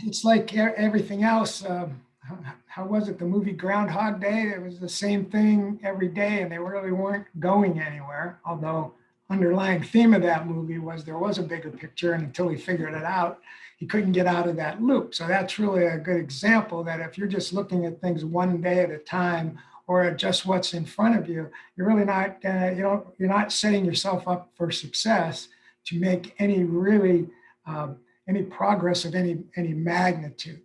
It's like everything else. How was it? The movie Groundhog Day? It was the same thing every day, and they really weren't going anywhere. Although underlying theme of that movie was there was a bigger picture, and until he figured it out, he couldn't get out of that loop. So that's really a good example that if you're just looking at things one day at a time, or at just what's in front of you, you're really not you're not setting yourself up for success to make any really any progress of any magnitude.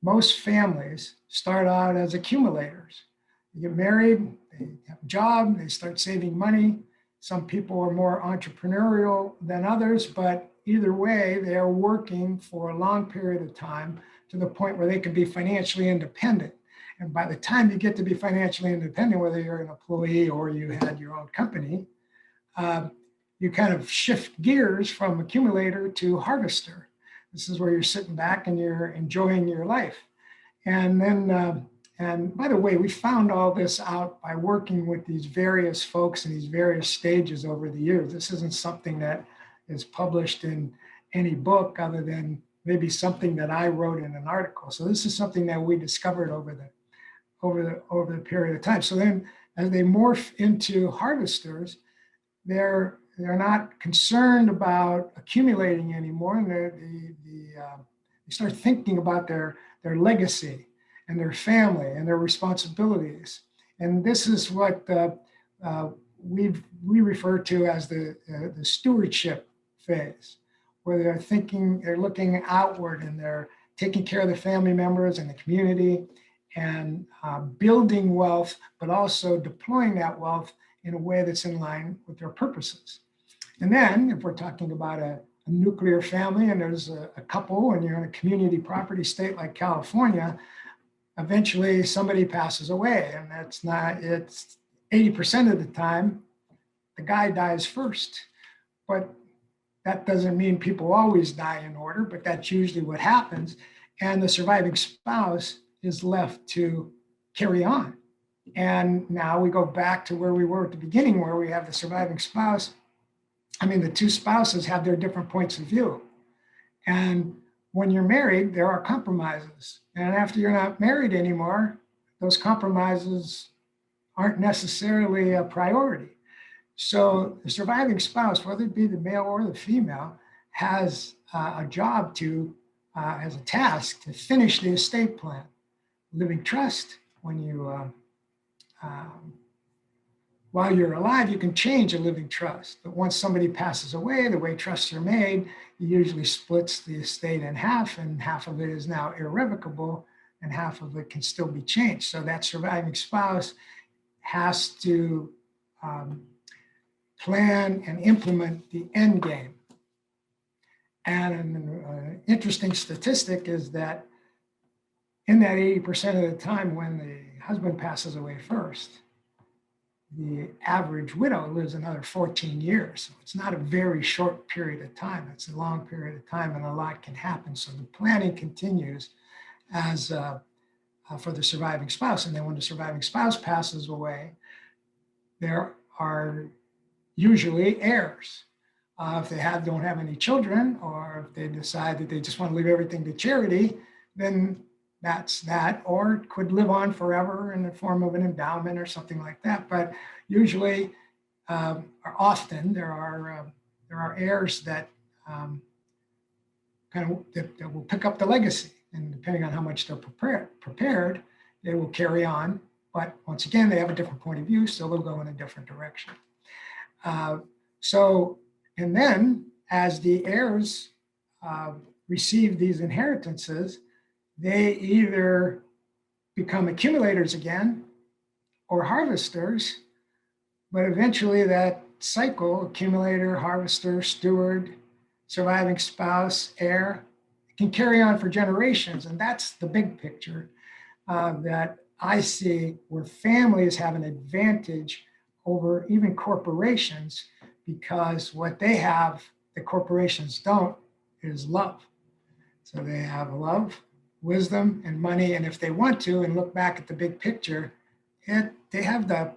Most families start out as accumulators. They get married, they have a job, they start saving money. Some people are more entrepreneurial than others, but either way, they are working for a long period of time to the point where they can be financially independent. And by the time you get to be financially independent, whether you're an employee or you had your own company, uh, you kind of shift gears from accumulator to harvester. This is where you're sitting back and you're enjoying your life. And then, and by the way, we found all this out by working with these various folks in these various stages over the years. This isn't something that is published in any book other than maybe something that I wrote in an article. So this is something that we discovered over the period of time. So then as they morph into harvesters, they're not concerned about accumulating anymore, and they start thinking about their legacy and their family and their responsibilities. And this is what we refer to as the stewardship phase, where they're looking outward and they're taking care of the family members and the community and building wealth, but also deploying that wealth in a way that's in line with their purposes. And then if we're talking about a nuclear family and there's a couple and you're in a community property state like California, eventually somebody passes away, and it's 80% of the time, the guy dies first. But that doesn't mean people always die in order, but that's usually what happens. And the surviving spouse is left to carry on. And now we go back to where we were at the beginning, where we have the surviving spouse. I mean, the two spouses have their different points of view. And when you're married, there are compromises. And after you're not married anymore, those compromises aren't necessarily a priority. So the surviving spouse, whether it be the male or the female, has a job as a task to finish the estate plan. Living trust, when you while you're alive, you can change a living trust. But once somebody passes away, the way trusts are made, it usually splits the estate in half, and half of it is now irrevocable, and half of it can still be changed. So that surviving spouse has to plan and implement the end game. And an interesting statistic is that in that 80% of the time when the husband passes away first, the average widow lives another 14 years. So it's not a very short period of time. It's a long period of time, and a lot can happen. So the planning continues as for the surviving spouse. And then when the surviving spouse passes away, there are usually heirs. If they don't have any children, or if they decide that they just want to leave everything to charity, then that's that, or it could live on forever in the form of an endowment or something like that. But usually, or often, there are heirs that that will pick up the legacy, and depending on how much they're prepared, they will carry on. But once again, they have a different point of view, so they'll go in a different direction. And then as the heirs receive these inheritances, they either become accumulators again or harvesters, but eventually that cycle, accumulator, harvester, steward, surviving spouse, heir, can carry on for generations. And that's the big picture that I see, where families have an advantage over even corporations, because what they have, the corporations don't, is love. So they have love, wisdom, and money. And if they want to and look back at the big picture, they have the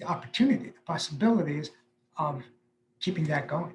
opportunity, the possibilities of keeping that going.